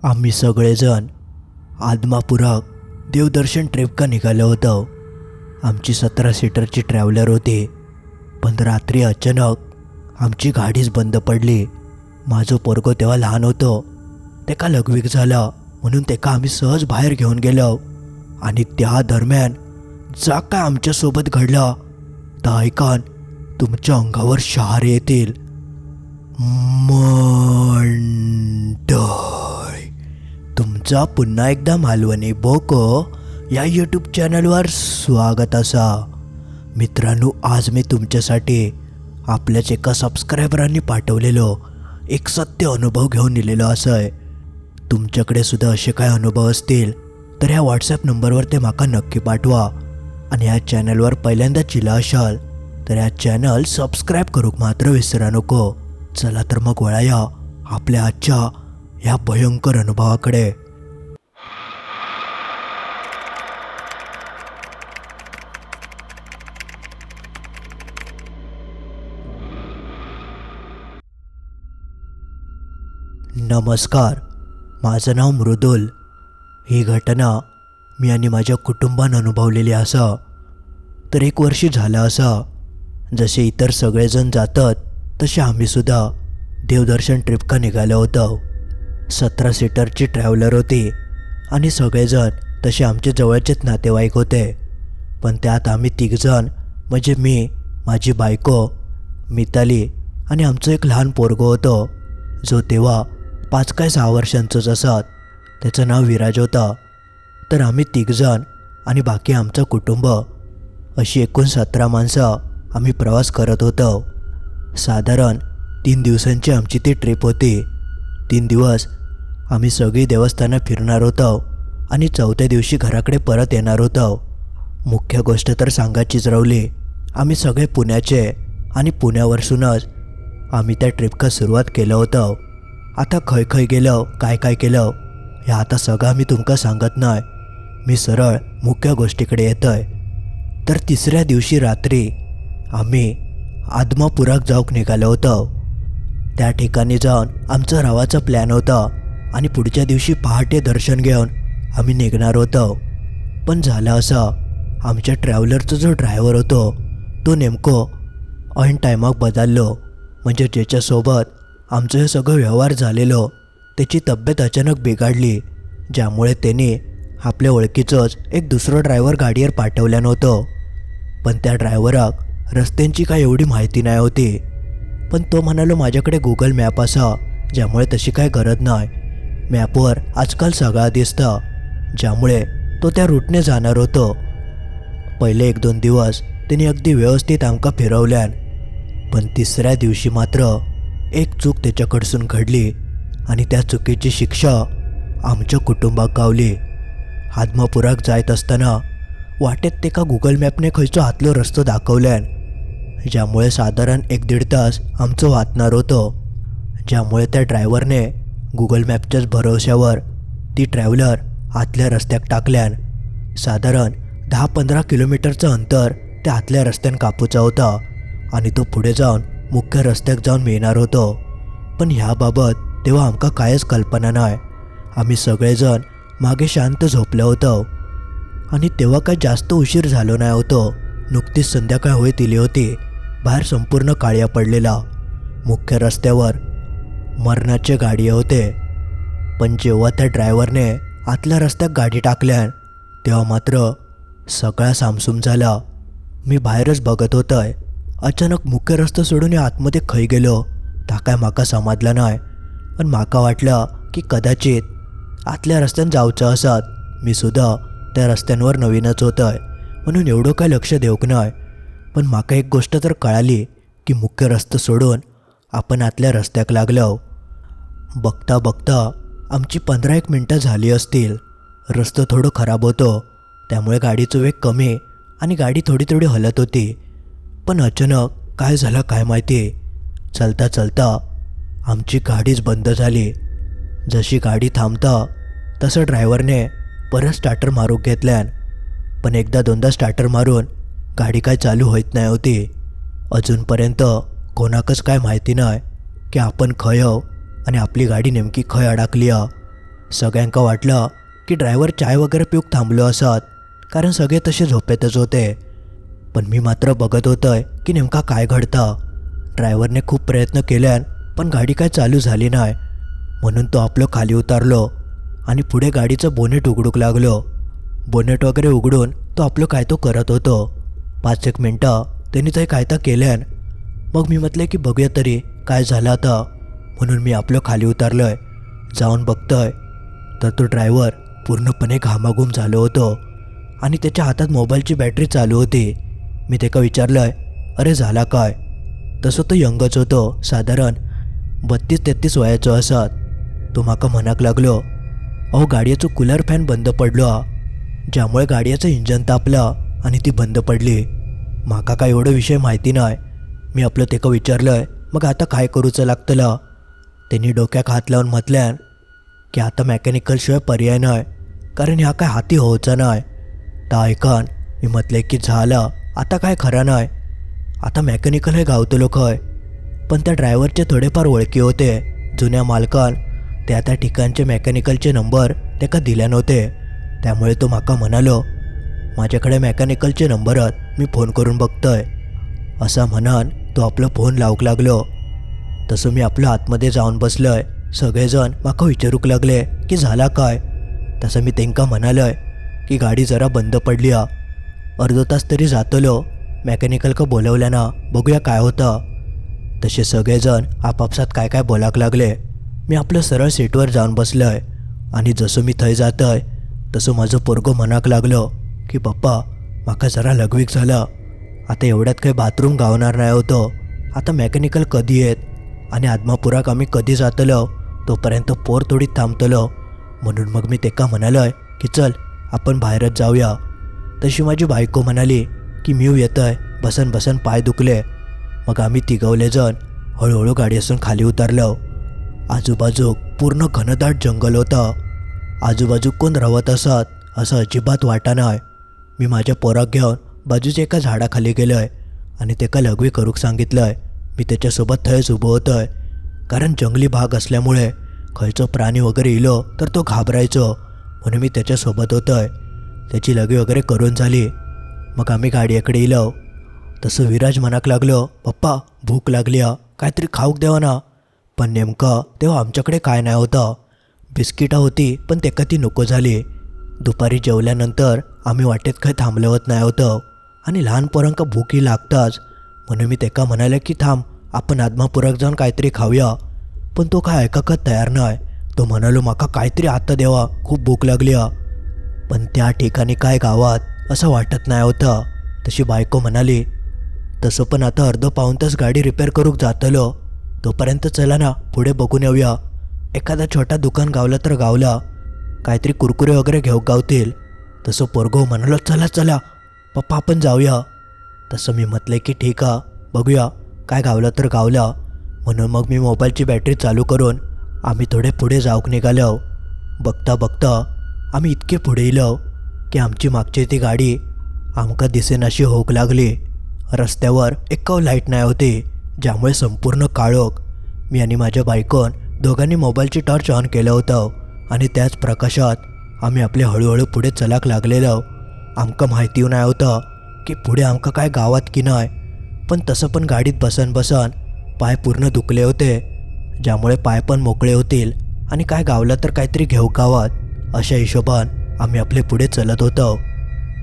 आम्ही सगळेजण आदमापुरात देवदर्शन ट्रिप का निघालो होतो। आमची 17 सीटरची ट्रॅव्हलर होती, पण रात्री अचानक आमची गाडीच बंद पडली। माझं पोरगं तेव्हा लहान होतं, तेका लघवीक झालं म्हणून तेका आम्ही सहज बाहेर घेऊन गेलो। आणि त्या दरम्यान जा काय आमच्यासोबत घडलं तर ऐकान तुमच्या अंगावर शहारे येतील। मंडळी, तुमचा पुन्हा एकदा मालवणी बोको या यूट्यूब चॅनलवर स्वागत असा। मित्रांनो, आज मी तुमच्यासाठी आपल्याच एका सबस्क्रायबरांनी पाठवलेलो एक सत्य अनुभव घेऊन दिलेलो असं। तुमच्याकडे सुद्धा असे काय अनुभव असतील तर ह्या व्हॉट्सॲप नंबरवर ते माका नक्की पाठवा। आणि ह्या चॅनलवर पहिल्यांदा चिला असाल तर ह्या चॅनल सबस्क्राईब करूक मात्र विसरा नको। चला तर मग वळाया आपल्या आजच्या ह्या भयंकर अनुभवाकडे। नमस्कार, माझं नाव मृदुल। ही घटना मी आणि माझ्या कुटुंबानं अनुभवलेली असा। तर 1 वर्ष झालं असा। जसे इतर सगळेजण जातात तसे आम्ही सुद्धा देवदर्शन ट्रिप का निघालो होतो। 17 सीटरची ट्रॅव्हलर होती आणि सगळेजण तसे आमचे जवळचेच नातेवाईक होते। पण त्यात आम्ही 3 जण म्हणजे मी, माझी बायको मिताली आणि आमचं एक लहान पोरगं होतं, जो तेव्हा 5 काय 6 वर्षांचंच असत। त्याचं नाव विराज होतं। तर आम्ही 3 जण आणि बाकी आमचं कुटुंब अशी एकूण 17 माणसं आम्ही प्रवास करत होतो। साधारण 3 दिवसांची आमची ती ट्रिप होती। 3 दिवस आम्ही सगळी देवस्थानं फिरणार होतो आणि 4थ्या दिवशी घराकडे परत येणार होतो। मुख्य गोष्ट तर सांगायचीच राहिली, आम्ही सगळे पुण्याचे आणि पुण्यावरसूनच आम्ही त्या ट्रिपका सुरुवात केलं होतं। आता खय खय गेलो, काय काय केलं हे आता सगळं मी तुमका सांगत नाही, मी सरळ मुख्य गोष्टीकडे येतोय। तर 3ऱ्या दिवशी रात्री आम्ही आदमापुरात जाऊक निघालो होतो। त्या ठिकाणी जाऊन आमचा रावाचा प्लॅन होता आणि पुढच्या दिवशी पहाटे दर्शन घेऊन आम्ही निघणार होतो। पण झालं असं, आमच्या ट्रॅव्हलरचा जो ड्रायव्हर होतो तो नेमकं ऐन टायमाक बदललो। म्हणजे ज्याच्यासोबत आमचं हे सगळं व्यवहार झालेलो त्याची तब्येत अचानक बिघडली, ज्यामुळे त्याने आपल्या ओळखीचंच एक दुसरं ड्रायव्हर गाडीवर पाठवलं नव्हतं। पण त्या ड्रायव्हराक रस्त्यांची काय एवढी माहिती नाही होती। पण तो म्हणालो माझ्याकडे गुगल मॅप असा, ज्यामुळे तशी काय गरज नाही, मॅपवर आजकाल सगळं दिसतं, ज्यामुळे तो त्या रूटने जाणार होतो। पहिले 1-2 दिवस त्यांनी अगदी व्यवस्थित आमका फिरवल्यान, पण 3ऱ्या दिवशी मात्र एक चूक त्याच्याकडसून घडली आणि त्या चुकीची शिक्षा आमच्या कुटुंबाक गावली। आदमापुराक जायत असताना वाटेत तेका गुगल मॅपने खंयचो आतलो रस्तो दाखवल्यान, ज्यामुळे साधारण 1-1.5 तास आमचं वाचणार होतं। ज्यामुळे त्या ड्रायव्हरने गुगल मॅपच्याच भरोश्यावर ती ट्रॅव्हलर आतल्या रस्त्याक टाकल्यान। साधारण 10-15 किलोमीटरचं अंतर त्या आतल्या रस्त्यानं कापूचा होता आणि तो पुढे जाऊन मुख्य रस्त्याक जाऊन मिळणार होतो। पण ह्याबाबत तेव्हा आमका कायच कल्पना नाही। आम्ही सगळेजण मागे शांत झोपलो होतो आणि तेव्हा काय जास्त उशीर झालो नाही होतो। नुकतीच संध्याकाळ होईत इली होती। बाहेर संपूर्ण काळ्या पडलेला। मुख्य रस्त्यावर मरणाचे गाडी होते। पण जेव्हा त्या ड्रायव्हरने आतल्या रस्त्यात गाडी टाकल्यान तेव्हा मात्र सगळा सामसूम झाला। मी बाहेरच बघत होतोय। अचानक मुख्य रस्ता सोडून या आतमध्ये खय गेलो ता काय माका समजलं नाही। पण माका वाटलं की कदाचित आतल्या रस्त्यानं जाऊचं असत। मी सुद्धा त्या रस्त्यांवर नवीनच होतोय म्हणून एवढं काय लक्ष देऊक नाही। पण माका एक गोष्ट तर कळाली की मुख्य रस्ता सोडून आपण आतल्या रस्त्याक लागलो। बघता बघता आमची 15-1 मिनटं झाली असतील। रस्ता थोडं खराब होतो, त्यामुळे गाडीचं वेग कमी आणि गाडी थोडी थोडी हलत होती। पण अचानक काय झालं काय माहिती, चलता चलता आमची गाडीच बंद झाली। जशी गाडी थांबता तसं ड्रायव्हरने परत स्टार्टर मारूक घेतल्यान, पण 1-2दा स्टार्टर मारून गाडी काय चालू होत नाही होती। अजूनपर्यंत कोणाकच काय माहिती नाही की आपण खय आणि आपली गाडी नेमकी खय अडकली। सगळ्यांका वाटलं की ड्रायव्हर चाय वगैरे पिऊक थांबलो असत, कारण सगळे तसे झोपेतच होते. पण मी मात्र बघत होतोय की नेमका काय घडतं. ड्रायव्हरने खूप प्रयत्न केल्यान पण गाडी काय चालू झाली नाही. म्हणून तो आपलं खाली उतारलो आणि पुढे गाडीचं बोनेट उघडूक लागलो. बोनेट वगैरे उघडून तो आपलं काय तो करत होतो. 5-1 मिनटं त्यांनी ते काय तर केल्यान मग मी म्हटलं की बघूया तरी काय झालं आता. म्हणून मी आपलं खाली उतारलोय. जाऊन बघतोय तर तो ड्रायव्हर पूर्णपणे घामाघूम झालो होतो आणि त्याच्या हातात मोबाईलची बॅटरी चालू होती. मी त्याला विचारलंय, अरे झाला काय? तसं तो यंगच होतो, साधारण 32-33 वयाचो असत. तो माका म्हणाक लागलो, अहो गाडीचं कूलर फॅन बंद पडलो हा, ज्यामुळे गाडीचं इंजन तापलं आणि ती बंद पडली. माका काय एवढं विषय माहिती नाही. मी आपलं तेका विचारलंय, मग आता काय करूचं लागतलं? त्यांनी डोक्याक हात लावून म्हटल्यान की आता मेकॅनिकल शिवाय पर्याय नाही, कारण ह्या काय हाती होऊचा नाही. तर ऐकान मी म्हटले की झालं आता काय खरं नाही. आता मेकॅनिकल हे गावतलो खंय. पण त्या ड्रायव्हरचे थोडेफार ओळखी होते. जुन्या मालकान त्या त्या ठिकाणचे मेकॅनिकलचे नंबर त्याका दिले नव्हते. त्यामुळे तो माका म्हणालो, माझ्याकडे मेकॅनिकलचे नंबर आहेत, मी फोन करून बघतोय. असा म्हणान तो आपलं फोन लावूक लागलो. तसं मी आपलं आतमध्ये जाऊन बसलोय. सगळेजण माका विचारूक लागले की झाला काय. तसं मी त्यांका म्हणालोय की गाडी जरा बंद पडली हा, अर्धा तास तरी जातलो, मेकॅनिकल का बोलवल्या ना, बघूया काय होतं. तसे सगळेजण आपापसात काय काय बोलाक लागले. मी आपलं सरळ सीटवर जाऊन बसलोय आणि जसं मी थंय जातोय तसं माझं पोरगं म्हणाक लागलो की पप्पा माका जरा लघवीक झालं, आता एवढ्यात काही बाथरूम गावणार नाही होतं. आता मेकॅनिकल कधी येत आणि आदमापुराक आम्ही कधी जातलो, तोपर्यंत पोर थोडी थांबतलो. म्हणून मग मी तेका म्हणालोय की चल आपण बाहेरच जाऊया. तशी माझी बायको म्हणाली की मी येतोय, बसन बसन पाय दुखले. मग आम्ही तिघवले जण हळूहळू गाडी असून खाली उतरलो. आजूबाजू पूर्ण घनदाट जंगल होतं. आजूबाजू कोण राहत असत असं अजिबात वाटा नाही. मी माझ्या पोराक घेऊन बाजूच्या एका झाडाखाली गेलोय आणि त्याका लघवी करूक सांगितलंय. मी त्याच्यासोबत थंयच उभं होतोय, कारण जंगली भाग असल्यामुळे खयचो प्राणी वगैरे इलो तर तो घाबरायचो. म्हणून मी त्याच्यासोबत होतोय. त्याची लघवी वगैरे करून झाली. मग आम्ही गाडीकडे इलो. तसं विराज म्हणाक लागलो, पप्पा भूक लागली हा, काहीतरी खाऊक द्यावं ना. पण नेमकं तेव्हा आमच्याकडे काय नाही होतं. बिस्किटं होती पण तेका ती नको झाली. दुपारी जेवल्यानंतर आम्ही वाटेत काही थांबलवत नाही होतं आणि लहान पोरांका भूकही लागताच. म्हणून मी तेका म्हणाले की थांब आपण आदमापुराक जाऊन काहीतरी खाऊया. पण तो काय ऐकाकच तयार नाही. तो म्हणालो माका काहीतरी आता देवा, खूप भूक लागली हा. पण त्या ठिकाणी काय गावात असं वाटत नाही होतं. तशी बायको म्हणाली, तसं पण आता अर्ध पाऊण तास गाडी रिपेअर करूक जातलो, तोपर्यंत चला ना पुढे बघून येऊया. एखादा छोटा दुकान गावलं तर गावला, काहीतरी कुरकुरे वगैरे घेऊ गावतील. तसं पोरगो म्हणालो चला चला पप्पा आपण जाऊया. तसं मी म्हटले की ठीक आहे, बघूया काय गावलं तर गावला. म्हणून मग मी मोबाईलची बॅटरी चालू करून आम्ही थोडे पुढे जाऊक निघालो. बघता बघता आम्ही इतके पुढे येलो की आमची मागची ती गाडी आमका दिसेनाशी होऊक लागली. रस्त्यावर एकव लाईट नाही होती, ज्यामुळे संपूर्ण काळोख. मी आणि माझ्या बायकोन दोघांनी मोबाईलची टॉर्च ऑन केलं होतं आणि त्याच प्रकाशात आम्ही आपले हळूहळू पुढे चलाक लागलेलो. आमका माहिती नाही होतं की पुढे आमका काय गावात की नाही. पण तसं पण गाडीत बसन बसन पाय पूर्ण दुखले होते, ज्यामुळे पाय पण मोकळे होतील आणि काय गावलं तर काहीतरी घेऊ गावात, अशा हिशोबान आम्ही आपले पुढे चलत होतो.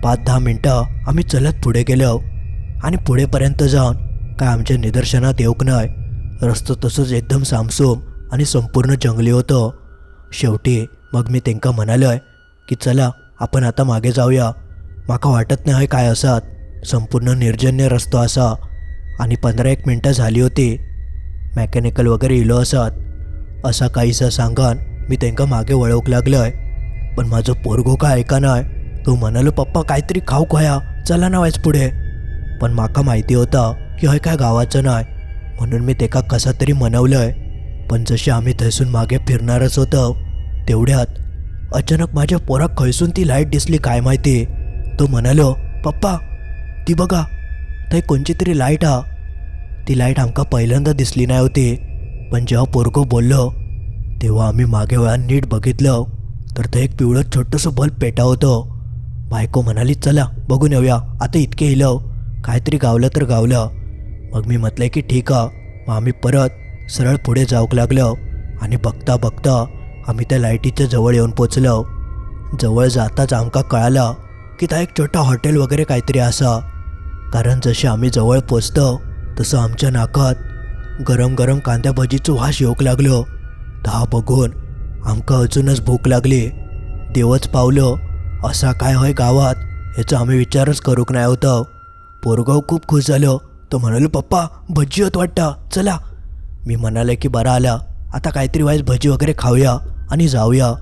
5-10 मिनटं आम्ही चलत पुढे गेलो आणि पुढेपर्यंत जाऊन काय आमच्या निदर्शनात येऊक नाही. रस्ता तसंच एकदम सामसूम आणि संपूर्ण जंगली होतं. शेवटी मग मी त्यांना म्हणालोय की चला आपण आता मागे जाऊया. माका वाटत नाही काय असत, संपूर्ण निर्जन्य रस्तो असा. आणि 15-1 मिनटं झाली होती. मेकॅनिकल वगैरे इलो असत असा काहीसा सांगान मी त्यांना मागे वळवूक लागलोय. पण माझं पोरगो काय ऐका नाही. तो म्हणालो पप्पा काहीतरी खाऊ खाया, चला ना व्हायच पुढे. पण माका माहिती होता की हय काय गावाचं नाही, म्हणून मी तेका कसा तरी मनवलंय. पण जशी आम्ही थैसून मागे फिरणारच होतो तेवढ्यात अचानक माझ्या पोराक खैसून ती लाईट दिसली काय माहिती. तो म्हणालो पप्पा ती बघा, थंय कोणची तरी लाईट हा. ती लाईट आमका पहिल्यांदा दिसली नाही होती, पण जेव्हा पोरगो बोललो तेव्हा आम्ही मागे वळून नीट बघितलं तर ते एक पिवळं छोटंसं बल्ब पेटा होतं. बायको म्हणाली, चला बघून येऊया, आता इतके इलव काहीतरी गावलं तर गावलं. मग मी म्हटलं की ठीक आहे. मग आम्ही परत सरळ पुढे जाऊक लागलो आणि बघता बघता आम्ही त्या लाईटीच्या जवळ येऊन पोचलो. जवळ जाताच आमका कळालं की त्या एक छोटा हॉटेल वगैरे काहीतरी असा. कारण जसे आम्ही जवळ पोचतो तसं आमच्या नाकात गरम गरम कांद्या भजीचं वास येऊक लागलो. दहा बघून आमका अजूनच भूक लागली. देवच पावलं असा काय होय गावात याचा आम्ही विचारच करूक नाही होतं. पोरगाव खूप खुश झालं. तो म्हणालो, पप्पा भजी होत वाटतं, चला. मी म्हणाले की बरं आला, आता काहीतरी वाईस भजी वगैरे खाऊया आणि जाऊया.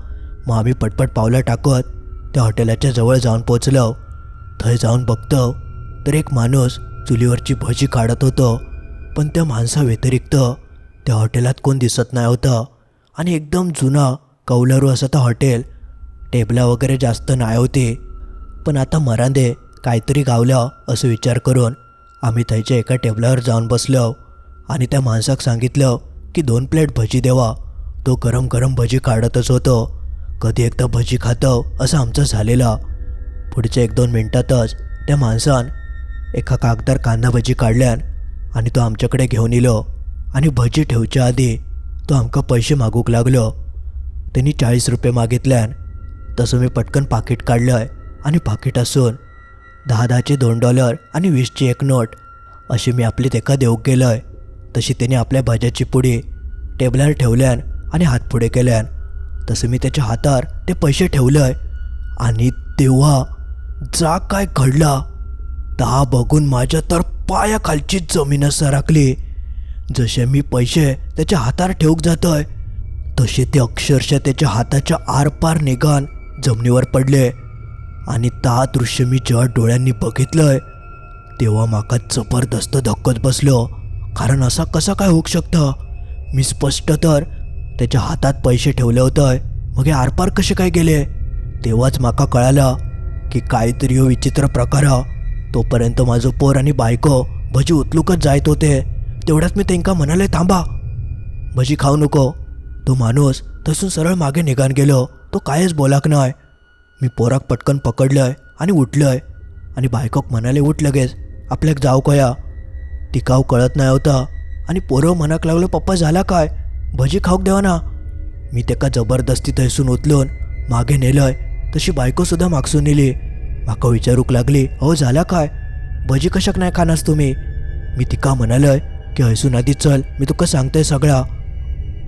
मग आम्ही पटपट पावलं टाकत त्या हॉटेलाच्या जवळ जाऊन पोचलो. थंय जाऊन बघतो तर एक माणूस चुलीवरची भजी काढत होतं. पण त्या माणसाव्यतिरिक्त त्या हॉटेलात कोण दिसत नाही होतं आणि एकदम जुना कौलारू असं तर हॉटेल. टेबला वगैरे जास्त नाही होती. पण आता मरांदे काहीतरी गावलं असं विचार करून आम्ही त्याच्या एका टेबलावर जाऊन बसलो आणि त्या माणसाक सांगितलं की 2 प्लेट भजी देवा. तो गरम गरम भजी काढतच होतो. कधी एकदा भजी खातो असं आमचं झालेलं. पुढच्या 1-2 मिनटातच त्या माणसान एका कागदार कांदा भजी काढल्यान आणि तो आमच्याकडे घेऊन इलो आणि भजी ठेवच्या आधी तो आमका पैसे मागूक लागलो. त्यांनी 40 रुपये मागितल्यान तसं मी पटकन पाकिट काढलं आणि पाकिट असून 10-10चे $2 आणि 20ची 1 नोट अशी मी आपली तेका देऊक गेलोय. तशी त्याने आपल्या भाज्याची पुडी टेबलावर ठेवल्यान आणि हात पुढे केल्यान तसं मी त्याच्या हातावर ते पैसे ठेवलंय. आणि तेव्हा जा काय घडला ता बघून माझ्या तर पायाखालची जमीनच सरकली. जसे मी पैसे त्याच्या हातावर ठेवूक जातोय तसे ते अक्षरशः त्याच्या हाताच्या आरपार निघान जमिनीवर पडले. आणि ता दृश्य मी जेव्हा डोळ्यांनी बघितलंय तेव्हा माका जबरदस्त धक्कच बसलो. कारण असा कसा काय होऊ शकतं. मी स्पष्ट तर त्याच्या हातात पैसे ठेवले होते, मग हे आरपार कसे काय गेले. तेव्हाच माका कळालं की काहीतरी हो विचित्र प्रकार. तोपर्यंत माझं पोर आणि बायको भजी उचलूकच जायत होते. तेवढ्यात मी त्यांना म्हणाले, थांबा, भजी खाऊ नको. तो माणूस तसून सरळ मागे निघान गेलो. तो कायच बोलाक नाही. मी पोराक पटकन पकडलंय आणि उठलंय आणि बायकोक म्हणाले, उठ लगेच, आपल्याक जाऊ कया. टिकाव कळत नाही होता आणि पोरं म्हणाक लागलो, पप्पा झाला काय, भजी खाऊक देवा ना. मी तेका जबरदस्ती थैसून उचलून मागे नेलंय. तशी बायकोसुद्धा मागसून नेली. माका विचारूक लागली, अहो झाला काय, भजी कशाक नाही खानास तुम्ही. मी तिका म्हणालय की हैसून आधी चल, मी तुका सांगतोय सगळा.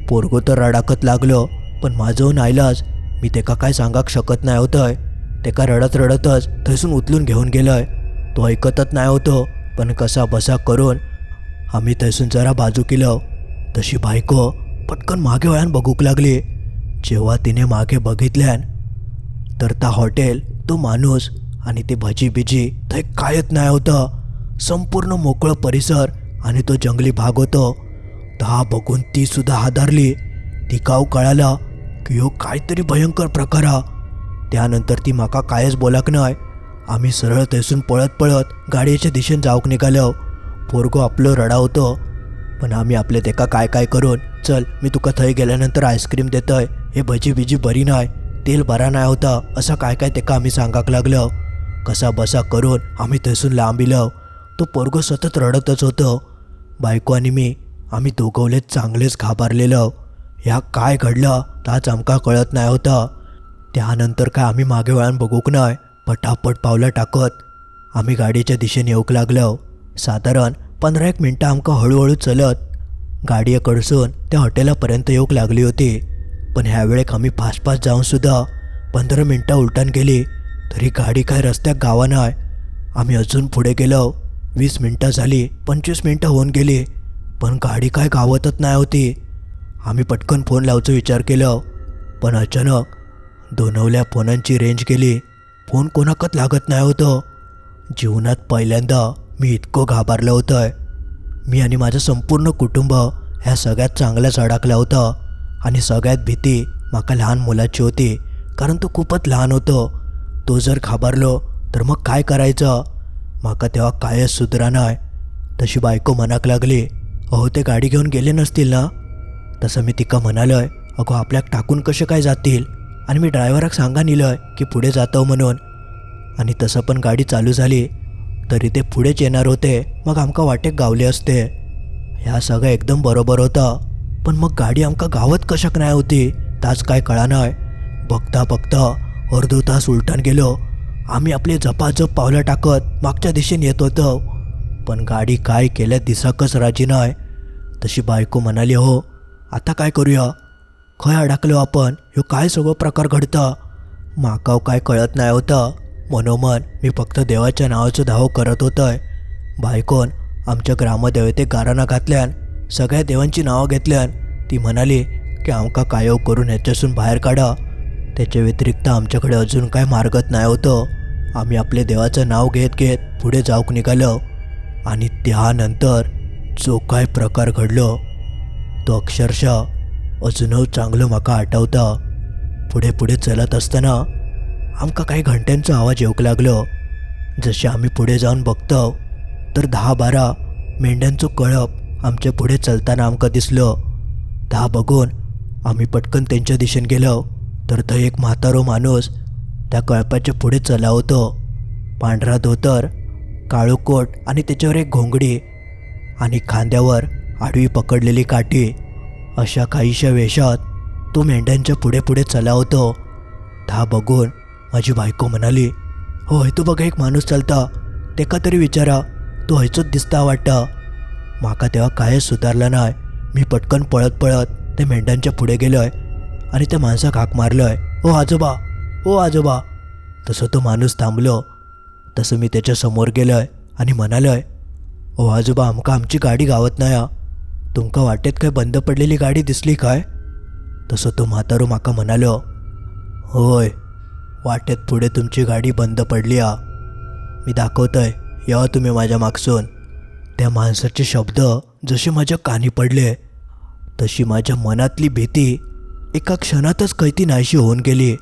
पोरगो तर रडाकत लागलो. पण माझं नाईलाज, मी तेका काय सांगाक शकत नाही होतंय. तेका रडत रडतच थैसून उचलून घेऊन गेलोय. तो ऐकतच नाही होतो. पण कसा बसा करून आम्ही थैसून जरा बाजू केलं. तशी बायको पटकन मागे वळून बघूक लागली. जेव्हा तिने मागे बघितल्यान तर त्या हॉटेल, तो माणूस आणि ते भजी बिजी थंय कायच नाही होतं. संपूर्ण मोकळं परिसर आणि तो जंगली भाग होतो. ता बघून ती सुद्धा हादरली. ती काव कळाला की ह्यो काहीतरी भयंकर प्रकार हा. त्यानंतर ती माका कायच बोलाक नाही. आम्ही सरळ थैसून पळत पळत गाडीच्या दिशेने जाऊक निघालो. पोरगो आपलं रडा होतो. पण आम्ही आपले तेका काय काय करून, चल मी तुका थंय गेल्यानंतर आईस्क्रीम देतोय, हे भजी बिजी बरी नाही, तेल बरा नाही होता, असं काय काय तेका आम्ही सांगाक लागलो. कसा बसा करून आम्ही थैसून लांब इलो. तो पोरगो सतत रडतच होतं. बायको आणि मी आम्ही दोघवलेच चांगलेच घाबरलेलो. ह्या काय घडलं ताच आमका कळत नाही होतं. त्यानंतर काय आम्ही मागे वळून बघूक नाही. पटापट पावलं टाकत आम्ही गाडीच्या दिशेने येऊक लागलो. साधारण 15-1 मिनटं आमका हळूहळू चलत गाडी कडसून त्या हॉटेलापर्यंत येऊक लागली होती. पण ह्यावेळेक आम्ही फास्ट फास्ट जाऊन सुद्धा 15 मिनटं उलटून गेली तरी गाडी काय रस्त्यात गावा नाही. आम्ही अजून पुढे गेलो. 20 मिनटं झाली, 25 मिनटं होऊन गेली, पण गाडी काय गावतच नाही होती. आम्ही पटकन फोन लावचा विचार केला. पण अचानक दोनवल्या फोनांची रेंज गेली. फोन कोणाकच लागत नाही होतं. जीवनात पहिल्यांदा मी इतकं घाबरलं होतं. मी आणि माझं संपूर्ण कुटुंब ह्या सगळ्यात चांगल्याच अडकला होता. आणि सगळ्यात भीती माका लहान मुलाची होती. कारण तो खूपच लहान होतो. तो जर घाबरलो तर मग काय करायचं. माका तेव्हा कायच सुधरा नाही. तशी बायको म्हणाक लागली, अहो ते गाडी घेऊन गेले नसतील ना. तसं मी तिका म्हणालोय, अगो आपल्याक टाकून कसे काय जातील, आणि मी ड्रायव्हराक सांगा निलय की पुढे जातो म्हणून. आणि तसं पण गाडी चालू झाली तरी ते पुढेच येणार होते. मग आमका वाटेक गावले असते. ह्या सगळं एकदम बरोबर होतं. पण मग गाडी आमका गावात कशाक नाही होती ताच काय कळा नाही. बघता बघता अर्धो तास उलटून गेलो. आम्ही आपले झपाझप पावलं टाकत मागच्या दिशेने येत होतो. पण गाडी काय केल्या दिसाकच राजी नाही. तशी बायको म्हणाली, हो आता काय करूया, खय अडकलो आपण, ह्यो काय सगळं प्रकार घडता. माकाव काय कळत नाही होतं. मनोमन मी फक्त देवाच्या नावाचं धाव करत होतंय. बायकोन आमच्या ग्रामदेवते गाराणा घातल्यान, सगळ्या देवांची नावं घेतल्यान. ती म्हणाली की आमका कायव करून ह्याच्यासून बाहेर काढा. त्याच्या व्यतिरिक्त आमच्याकडे अजून काय मार्गच नाही होतं. आम्ही आपले देवाचं नाव घेत घेत पुढे जाऊक निघालो. आणि त्यानंतर जो काय प्रकार घडलो तो अक्षरशः अजूनही चांगलं माका आठवता. पुढे पुढे चलत असताना आमका काही घंट्यांचा आवाज येऊक लागलो. जसे आम्ही पुढे जाऊन बघतो तर 10-12 मेंढ्यांचं कळप आमच्या पुढे चलताना आमका दिसलो. ता बघून आम्ही पटकन त्यांच्या दिशेने गेलो तर तो एक म्हातारो माणूस त्या कळपाच्या पुढे चला होतो. पांढरा धोतर, काळू कोट आणि त्याच्यावर एक घोंगडी आणि खांद्यावर आडवी पकडलेली काठी, अशा काहीशा वेशात तो मेंढ्यांच्या पुढे पुढे चला होतो. ता बघून माझी बायको म्हणाली, हो तो बघा एक माणूस चालता, तेका तरी विचारा, तो हयचोच दिसता वाटतं. माका तेव्हा कायच सुधारलं नाही. मी पटकन पळत पळत त्या मेंढ्यांच्या पुढे गेलोय आणि त्या माणसाक हाक मारलोय, ओ आजोबा, ओ आजोबा. तसं तो माणूस थांबलो. तसं मी त्याच्या समोर गेलोय आणि म्हणालोय, ओ आजोबा, आमका आमची गाडी गावत नाही. तुमका वाटेत काय बंद पडलेली गाडी दिसली काय? तसं तो म्हातारो माका म्हणालो, होय, वाटेत पुढे तुमची गाडी बंद पडली. मी दाखवतोय, या तुम्ही माझ्या मागसून. त्या माणसाचे शब्द जसे माझ्या कानी पडले तशी माझ्या मनातली भीती एका क्षणातच कैती नाहीशी होऊन गेली.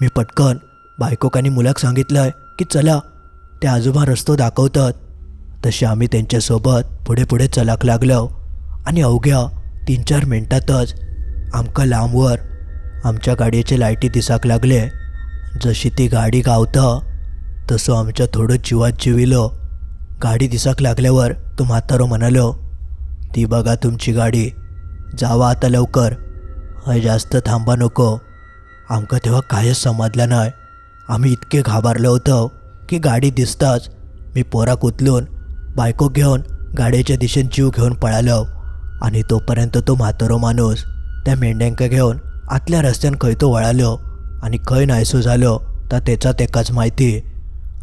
मी पटकन बायकोक आणि मुलाक सांगितलंय की चला, त्या आजोबा रस्तो दाखवतात. तसे आम्ही त्यांच्यासोबत पुढे पुढे चलाक लागलो. आणि अवघ्या 3-4 मिनिटातच आमका लांबवर आमच्या गाडीचे लाईटी दिसाक लागले. जशी ती गाडी गावता तसं आमच्या थोडं जीवात जिविलो. गाडी दिसाक लागल्यावर तो म्हातारो म्हणालो, ती बघा तुमची गाडी, जावा आता लवकर, हय जास्त थांबा नको. आमका तेव्हा कायच समजलं नाही. आम्ही इतके घाबरलो होतो की गाडी दिसताच मी पोराक उचलून बायको घेऊन गाडीच्या दिशेने जीव घेऊन पळालो. आणि तोपर्यंत तो म्हातारो माणूस त्या मेंढ्यांका घेऊन आतल्या रस्त्यान खंय तो वळालो आणि खंय नाहीसो झालो तर त्याचा तेकाच माहिती.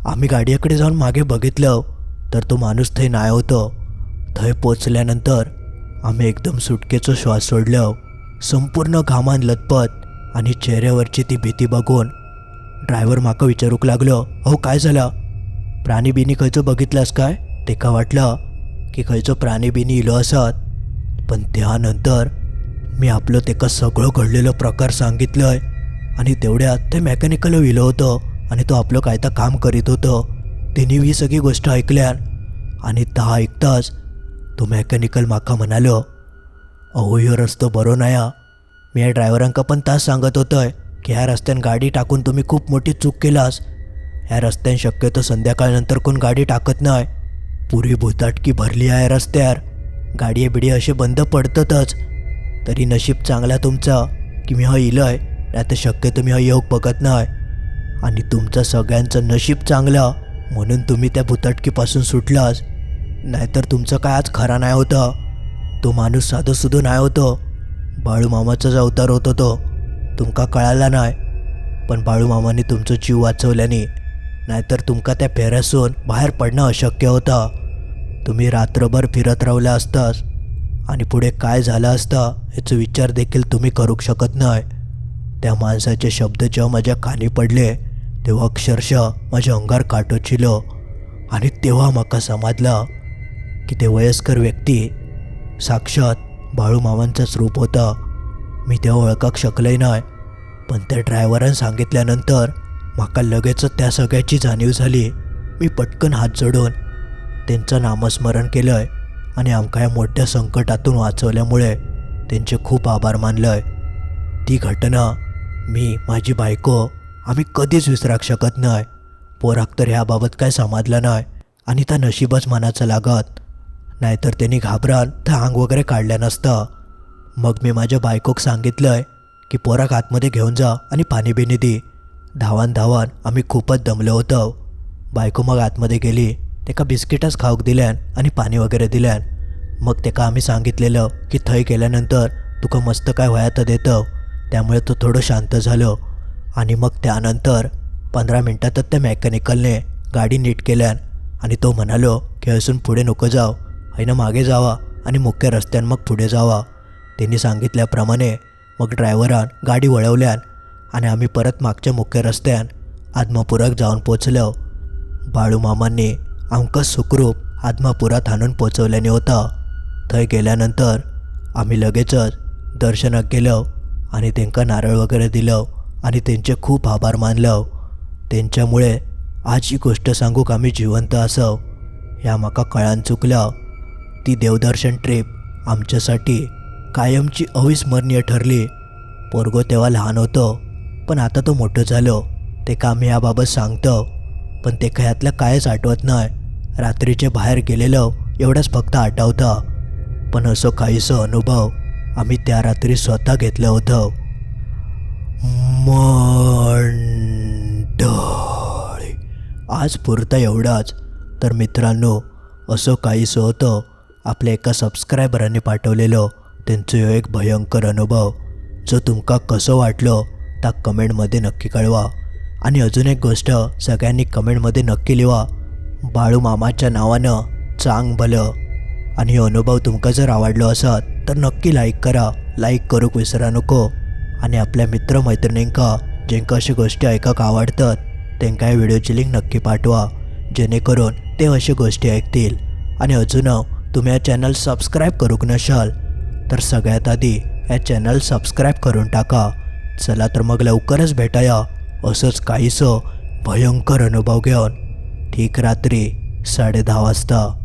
आम्ही गाडीकडे जाऊन मागे बघितलं तर तो माणूस थंय नाही होतो. थंय पोचल्यानंतर आम्ही एकदम सुटकेचं श्वास सोडलो. संपूर्ण घामान लतपत आणि चेहऱ्यावरची ती भीती बघून ड्रायव्हर माका विचारूक लागलो, अहो काय झाला, प्राणी बिनी खंयचो बघितलास काय? तेका वाटलं की खंयचो प्राणी बिनी इलो असत. पण त्यानंतर मी आपलं तेका सगळं घडलेलं प्रकार सांगितलंय. आणि तेवढ्यात ते मेकॅनिकल इलो होतं आणि तो आपलं काय तर काम करीत होतं. त्यांनी ही सगळी गोष्ट ऐकल्यान आणि ता ऐकताच तो मेकॅनिकल माका म्हणालो, अहो ह्यो रस्तो बरो नाही. मी या ड्रायव्हरांका पण तास सांगत होतोय की ह्या रस्त्यान गाडी टाकून तुम्ही खूप मोठी चूक केलास. ह्या रस्त्यान शक्यतो संध्याकाळनंतर कोण गाडी टाकत नाही. पुरी भुताटकी भरली आहे रस्त्यावर, गाडी बिडी असे बंद पडतातच. तरी नशीब चांगला तुमचा की मी इलोय, नाही तर शक्यतो मी येऊक बघत नाही. आणि तुमचं सगळ्यांचं नशीब चांगलं म्हणून तुम्ही त्या भुताटकीपासून सुटलास, नाहीतर तुमचं काय आज खरा नाही होतं. तो माणूस साधं सुधं नाही होतो, बाळूमामाचाच अवतार होतो तो. तुमका कळाला नाही, पण बाळूमामाने तुमचं जीव वाचवल्याने, नाहीतर तुमका त्या फेऱ्यासून बाहेर पडणं अशक्य होतं. तुम्ही रात्रभर फिरत राहिला असतास आणि पुढे काय झालं असतं याचा विचार देखील तुम्ही करू शकत नाही. त्या माणसाचे शब्द जेव्हा माझ्या कानी पडले तेव्हा अक्षरशः माझ्या अंगावर काटो चिलो. आणि तेव्हा माका समजलं की ते वयस्कर व्यक्ती साक्षात बाळूमामांचंच रूप होता. मी तेव्हा ओळखाक शकलंय नाही, पण त्या ड्रायव्हरानं सांगितल्यानंतर माका लगेचच त्या सगळ्याची जाणीव झाली. मी पटकन हात जोडून त्यांचं नामस्मरण केलंय आणि आमका या मोठ्या संकटातून वाचवल्यामुळे त्यांचे खूप आभार मानलंय. ती घटना मी, माझी बायको आम्ही कधीच विसराक शकत नाही. पोराक तर ह्याबाबत काय समजलं नाही आणि त्या नशीबच मनाचं लागत, नाहीतर त्यांनी घाबरान तर अंग वगैरे काढलं नसतं. मग मी माझ्या बायकोक सांगितलंय की पोराक आतमध्ये घेऊन जा आणि पाणी बिनी दे. धावान धावान आम्ही खूपच दमलो होतो. बायको मग आतमध्ये गेली, त्याका बिस्किटच खाऊक दिल्यान आणि पाणी वगैरे दिल्यान. मग त्याका आम्ही सांगितलेलं की थंय गेल्यानंतर तुका मस्त काय व्हायचं देतं, त्यामुळे तो थोडं शांत झालो. आणि मग त्यानंतर 15 मिनटातच त्या मेकॅनिकलने गाडी नीट केल्यान आणि तो म्हणालो की असून पुढे नको जाव, हैनं मागे जावा आणि मुख्य रस्त्यान मग पुढे जावा. त्यांनी सांगितल्याप्रमाणे मग ड्रायव्हरान गाडी वळवल्यान आणि आम्ही परत मागच्या मुख्य रस्त्यान आदमापुराक जाऊन पोचलो. बाळूमामांनी आमकां सुखरूप आदमापुरात हाणून पोचवल्याने होता. थंय गेल्यानंतर आम्ही लगेचच दर्शनाक गेलो आणि त्यांना नारळ वगैरे दिलो आणि त्यांचे खूप आभार मानलो. त्यांच्यामुळे आज ही गोष्ट सांगूक आम्ही जिवंत असव ह्या म्हाका कळान चुकलं. ती देवदर्शन ट्रीप आमच्यासाठी कायमची अविस्मरणीय ठरली. पोरगो तेव्हा लहान होतो, पण आता तो मोठं झालो. तेका आम्ही याबाबत सांगतो, पण तेका ह्यातलं कायच आठवत नाही. रात्रीचे बाहेर गेलेलो एवढंच फक्त आठवतं. पण असं काहीसं अनुभव आम्ही त्या रात्री स्वतः घेतलं होतं. मंडळी, आज पुरता एवढाच. तर मित्रांनो, असं काहीसं होतं आपल्या एका सबस्क्रायबरांनी पाठवलेलं त्यांचं एक भयंकर अनुभव. जो तुमका कसं वाटलं त्या कमेंटमध्ये नक्की कळवा. आणि अजून एक गोष्ट सगळ्यांनी कमेंटमध्ये नक्की लिहा, बाळूमामाच्या नावानं चांग भलं. आणि हे अनुभव तुमका जर आवडलो असत तर नक्की लाईक करा. लाईक करूक विसरा नको. आणि आपल्या मित्रमैत्रिणींका ज्यांका अशी गोष्टी ऐकाक आवडतात त्यांका या व्हिडिओची लिंक नक्की पाठवा, जेणेकरून ते अशी गोष्टी ऐकतील. आणि अजून तुम्ही या चॅनल सबस्क्राईब करूक नसाल तर सगळ्यात आधी या चॅनल सबस्क्राईब करून टाका. चला तर मग लवकरच भेटाया असंच काहीसं भयंकर अनुभव घेऊन. ठीक रात्री 10:30 वाजता.